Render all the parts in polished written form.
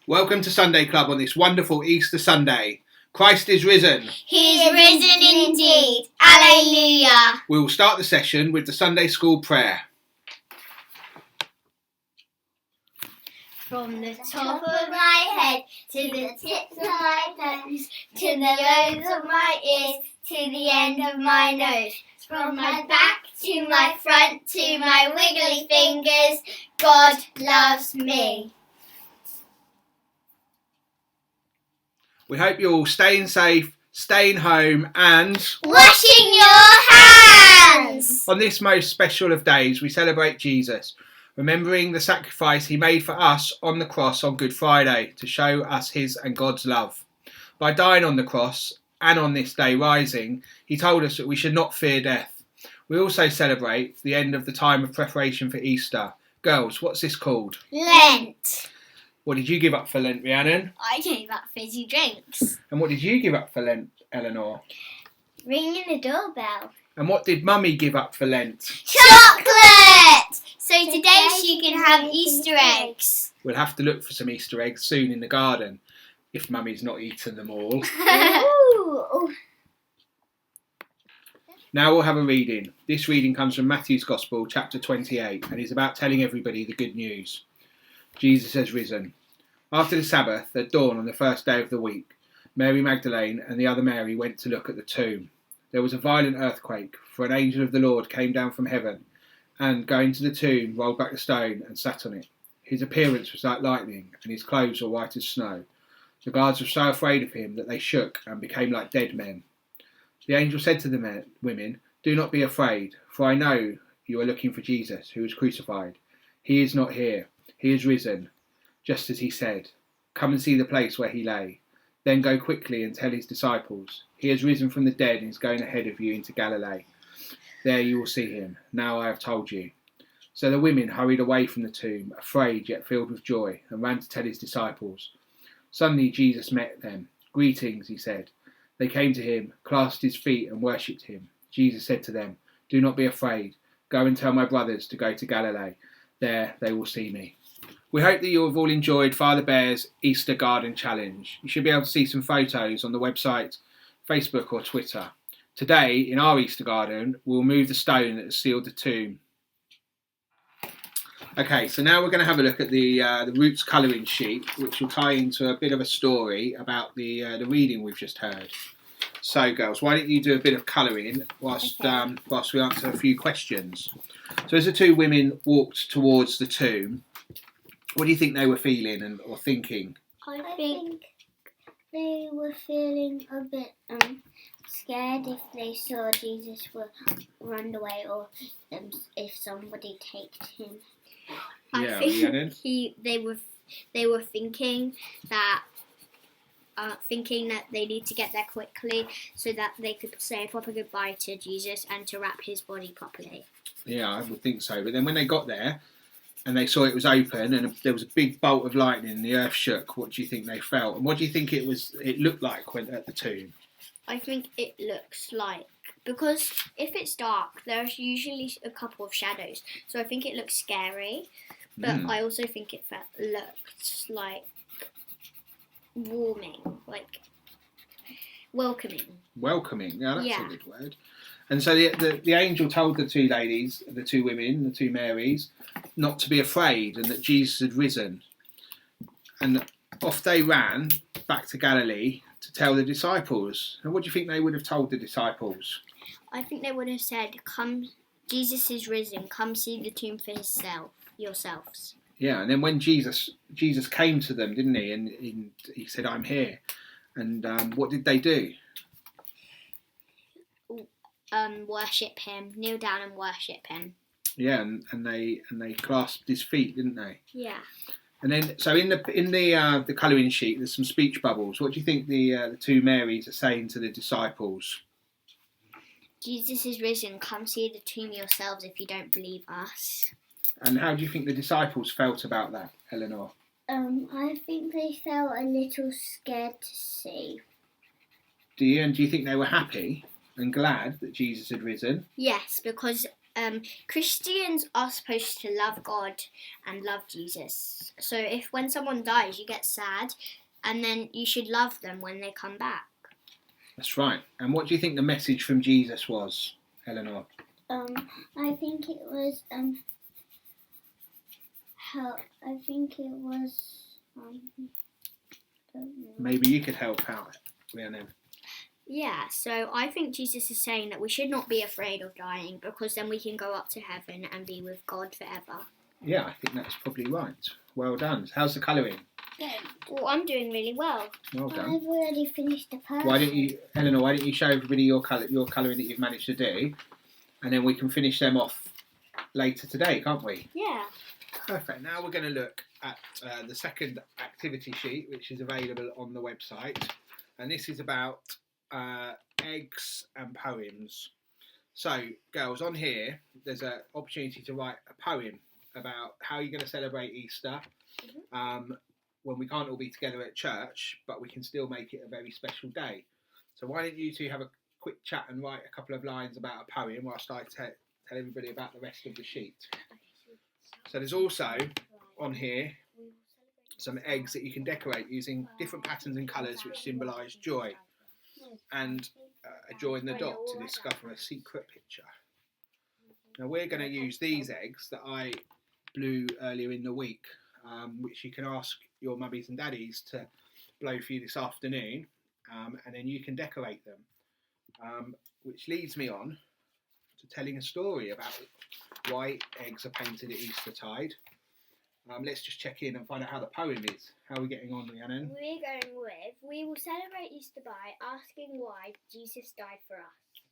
Welcome to Sunday Club on this wonderful Easter Sunday. Christ is risen. He is risen indeed. Alleluia. We will start the session with the Sunday School prayer. From the top of my head to the tips of my toes, to the lobes of my ears, to the end of my nose. From my back to my front to my wiggly fingers, God loves me. We hope you're all staying safe, staying home, and Washing your hands. on this most special of days, we celebrate Jesus, remembering the sacrifice he made for us on the cross on Good Friday to show us his and God's love. By dying on the cross and on this day rising, he told us that we should not fear death. We also celebrate the end of the time of preparation for Easter. Girls, what's this called? Lent. What did you give up for Lent, Rhiannon? I gave up fizzy drinks. And what did you give up for Lent, Eleanor? Ringing the doorbell. And what did Mummy give up for Lent? Chocolate! So today she can have Easter eggs. We'll have to look for some Easter eggs soon in the garden, if Mummy's not eaten them all. Ooh. Now we'll have a reading. This reading comes from Matthew's Gospel, chapter 28, and is about telling everybody the good news. Jesus has risen. After the Sabbath, at dawn on the first day of the week, Mary Magdalene and the other Mary went to look at the tomb. There was a violent earthquake, for an angel of the Lord came down from heaven, and going to the tomb, rolled back the stone and sat on it. His appearance was like lightning, and his clothes were white as snow. The guards were so afraid of him that they shook and became like dead men. The angel said to the women, "Do not be afraid, for I know you are looking for Jesus, who was crucified. He is not here. He is risen, just as he said. Come and see the place where he lay. Then go quickly and tell his disciples, he has risen from the dead and is going ahead of you into Galilee. There you will see him. Now I have told you." So the women hurried away from the tomb, afraid yet filled with joy, and ran to tell his disciples. Suddenly Jesus met them. "Greetings," he said. They came to him, clasped his feet and worshipped him. Jesus said to them, "Do not be afraid. Go and tell my brothers to go to Galilee. There they will see me." We hope that you have all enjoyed Father Bear's Easter Garden Challenge. You should be able to see some photos on the website, Facebook or Twitter. Today, in our Easter garden, we'll move the stone that has sealed the tomb. Okay, so now we're going to have a look at the Roots colouring sheet, which will tie into a bit of a story about the reading we've just heard. So, girls, why don't you do a bit of colouring whilst we answer a few questions. So as the two women walked towards the tomb, what do you think they were feeling or thinking? I think they were feeling a bit scared if they saw Jesus run away or if somebody taked him. Yeah, I think Rhiannon? they were thinking that they need to get there quickly so that they could say a proper goodbye to Jesus and to wrap his body properly. Yeah, I would think so. But then when they got there and they saw it was open and there was a big bolt of lightning and the earth shook, what do you think they felt? And what do you think it looked like when at the tomb? I think it looks like, because if it's dark, there's usually a couple of shadows. So I think it looks scary, but I also think it looked like warming, like welcoming. Welcoming, yeah, that's a good word. And so the angel told the two ladies, the two women, the two Marys, not to be afraid and that Jesus had risen. And off they ran back to Galilee to tell the disciples. And what do you think they would have told the disciples? I think they would have said, "Come, Jesus is risen. Come see the tomb for yourselves." Yeah, and then when Jesus came to them, didn't he? And he said, "I'm here." And what did they do? Worship him, kneel down and worship him. Yeah, and they clasped his feet, didn't they? Yeah. And then, so in the colouring sheet, there's some speech bubbles. What do you think the two Marys are saying to the disciples? Jesus is risen. Come see the tomb yourselves if you don't believe us. And how do you think the disciples felt about that, Eleanor? I think they felt a little scared to see. Do you? And do you think they were happy and glad that Jesus had risen? Yes, because Christians are supposed to love God and love Jesus. So if when someone dies, you get sad, and then you should love them when they come back. That's right. And what do you think the message from Jesus was, Eleanor? I think it was help. I think it was Maybe you could help out, Rhiannon. Yeah, so I think Jesus is saying that we should not be afraid of dying, because then we can go up to heaven and be with God forever. Yeah, I think that's probably right. Well done. How's the colouring? Good. Well, I'm doing really well. Well done. I've already finished the person. Eleanor, why don't you show everybody your colouring that you've managed to do, and then we can finish them off later today, can't we? Yeah. Perfect. Now we're going to look at the second activity sheet, which is available on the website, and this is about eggs and poems. So, girls, on here, there's an opportunity to write a poem about how you're going to celebrate Easter when we can't all be together at church, but we can still make it a very special day. So why don't you two have a quick chat and write a couple of lines about a poem whilst I tell everybody about the rest of the sheet. So there's also, on here, some eggs that you can decorate using different patterns and colours which symbolise joy, and a joy in the dot to discover a secret picture. Now we're going to use these eggs that I blew earlier in the week, which you can ask your mummies and daddies to blow for you this afternoon, and then you can decorate them, which leads me on to telling a story about why eggs are painted at Eastertide. Let's just check in and find out how the poem is. How are we getting on, Rhiannon? We're going with, we will celebrate Easter by asking why Jesus died for us.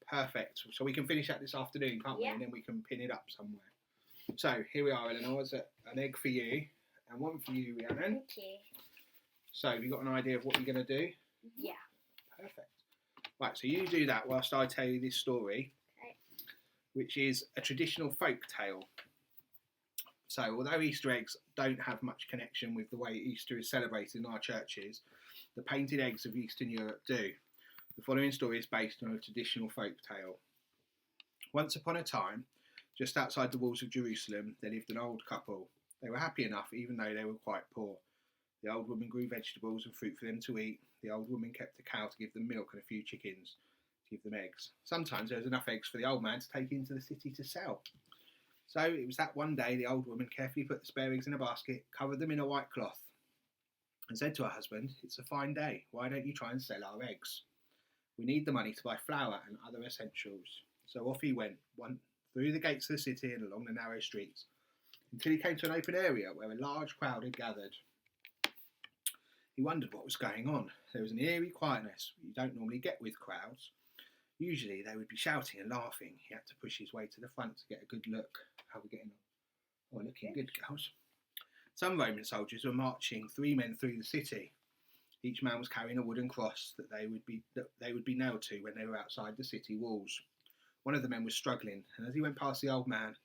Perfect. So we can finish that this afternoon, can't we? Yeah. And then we can pin it up somewhere. So here we are, Eleanor. There's an egg for you and one for you, Rhiannon. Thank you. So have you got an idea of what you're going to do? Yeah. Perfect. Right, so you do that whilst I tell you this story, Okay. which is a traditional folk tale. So although Easter eggs don't have much connection with the way Easter is celebrated in our churches, the painted eggs of Eastern Europe do. The following story is based on a traditional folk tale. Once upon a time, just outside the walls of Jerusalem, there lived an old couple. They were happy enough, even though they were quite poor. The old woman grew vegetables and fruit for them to eat. The old woman kept a cow to give them milk and a few chickens to give them eggs. Sometimes there was enough eggs for the old man to take into the city to sell. So it was that one day the old woman carefully put the spare eggs in a basket, covered them in a white cloth, and said to her husband, "It's a fine day. Why don't you try and sell our eggs? We need the money to buy flour and other essentials." So off he went, through the gates of the city and along the narrow streets, until he came to an open area where a large crowd had gathered. He wondered what was going on. There was an eerie quietness you don't normally get with crowds. Usually they would be shouting and laughing. He had to push his way to the front to get a good look. How are we getting on? Oh, looking good, girls. Some Roman soldiers were marching 3 men through the city. Each man was carrying a wooden cross that they would be nailed to when they were outside the city walls. One of the men was struggling, and as he went past the old man,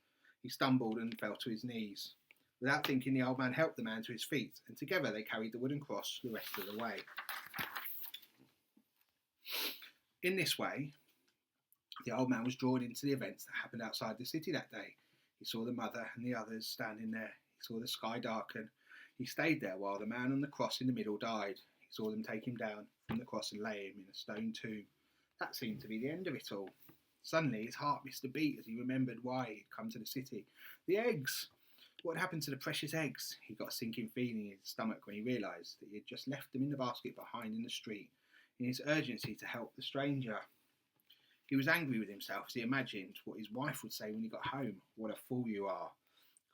he stumbled and fell to his knees. Without thinking, the old man helped the man to his feet, and together they carried the wooden cross the rest of the way. In this way, the old man was drawn into the events that happened outside the city that day. He saw the mother and the others standing there. He saw the sky darken. He stayed there while the man on the cross in the middle died. He saw them take him down from the cross and lay him in a stone tomb. That seemed to be the end of it all. Suddenly his heart missed a beat as he remembered why he'd come to the city. The eggs! What had happened to the precious eggs? He got a sinking feeling in his stomach when he realised that he had just left them in the basket behind in the street, in his urgency to help the stranger. He was angry with himself as he imagined what his wife would say when he got home. "What a fool you are.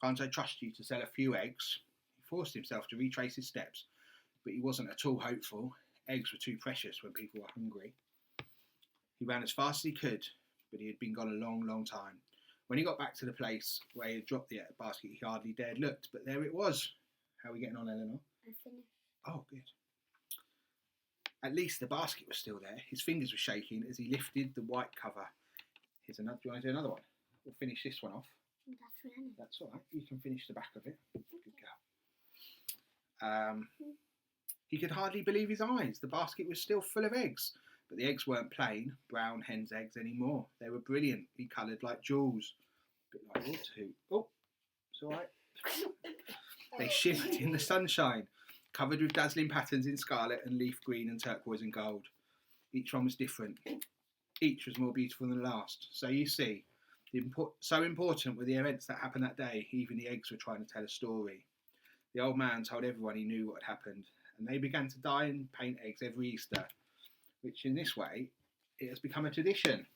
Can't I trust you to sell a few eggs?" He forced himself to retrace his steps, but he wasn't at all hopeful. Eggs were too precious when people were hungry. He ran as fast as he could, but he had been gone a long, long time. When he got back to the place where he had dropped the basket, he hardly dared look, but there it was. How are we getting on, Eleanor? I finished. Oh, good. At least the basket was still there. His fingers were shaking as he lifted the white cover. Here's another. Do you want to do another one? We'll finish this one off. That's really. That's all right. You can finish the back of it. Good girl. He could hardly believe his eyes. The basket was still full of eggs, but the eggs weren't plain brown hen's eggs anymore. They were brilliantly coloured like jewels. bit like water hoop. Oh, it's all right. They shimmered in the sunshine, covered with dazzling patterns in scarlet and leaf green and turquoise and gold. Each one was different. Each was more beautiful than the last. So you see, so important were the events that happened that day, even the eggs were trying to tell a story. The old man told everyone he knew what had happened, and they began to dye and paint eggs every Easter, which in this way, it has become a tradition,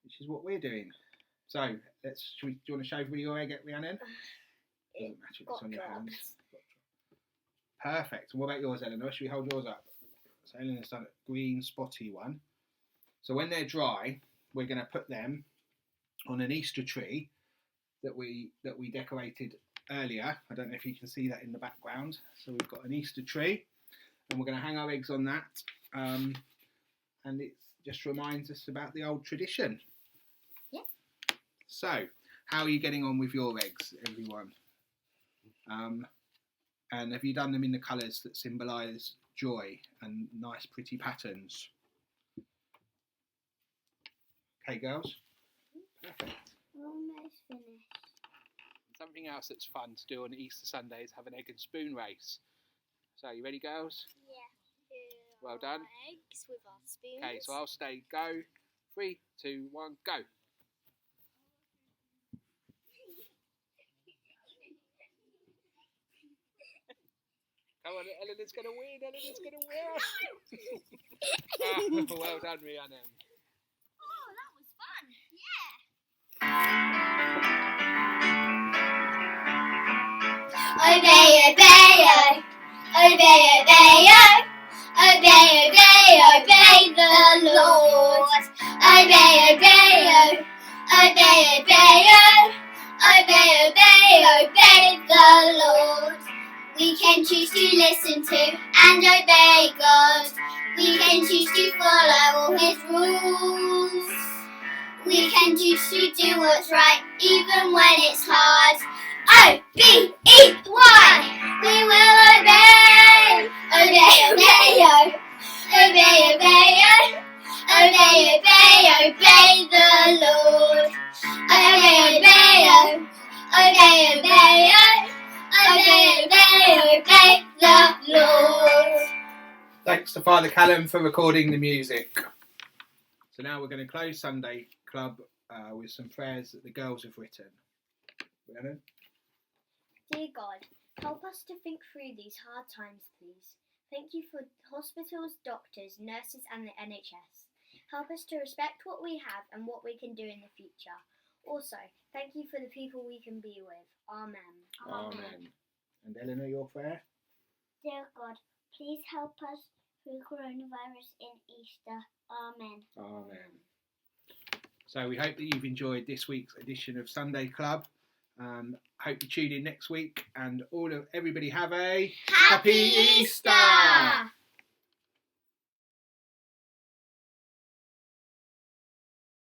which is what we're doing. So, do you want to show me your egg, Rhiannon? Doesn't matter if it's on your hands. Perfect. And what about yours, Eleanor? Should we hold yours up? So Eleanor's done a green spotty one. So when they're dry, we're going to put them on an Easter tree that we decorated earlier. I don't know if you can see that in the background. So we've got an Easter tree, and we're going to hang our eggs on that. And it just reminds us about the old tradition. Yeah. So, how are you getting on with your eggs, everyone? And have you done them in the colours that symbolise joy and nice pretty patterns? Okay, girls? Perfect. Almost finished. Something else that's fun to do on Easter Sunday is have an egg and spoon race. So, you ready, girls? Yeah. Well done. Eggs with our spoons. Okay, so I'll stay go. 3, 2, 1, go. Come on, Eleanor's going to win. Eleanor's going to win. Well done, Rhiannon. Oh, that was fun. Yeah. Obey, obey, oh. Obey, obey, oh. Obey, obey, obey the Lord. Obey, obey, oh. Obey, obey, oh. Obey, obey, obey the Lord. We can choose to listen to and obey God. We can choose to follow all His rules. We can choose to do what's right even when it's hard. O-B-E-Y. We will obey. Obey, obey, oh. Obey, obey, oh. Obey, obey, obey the Lord. Obey, obey, oh. Obey, obey, oh. Obey, obey, obey the Lord. Thanks to Father Callum for recording the music. So now we're going to close Sunday Club with some prayers that the girls have written. Rhiannon? Dear God, help us to think through these hard times, please. Thank you for hospitals, doctors, nurses and the NHS. Help us to respect what we have and what we can do in the future. Also, thank you for the people we can be with. Amen. Amen. And Eleanor, your prayer? Dear God, please help us through coronavirus in Easter. Amen. Amen. So we hope that you've enjoyed this week's edition of Sunday Club. Hope you tune in next week, and everybody have a Happy Easter!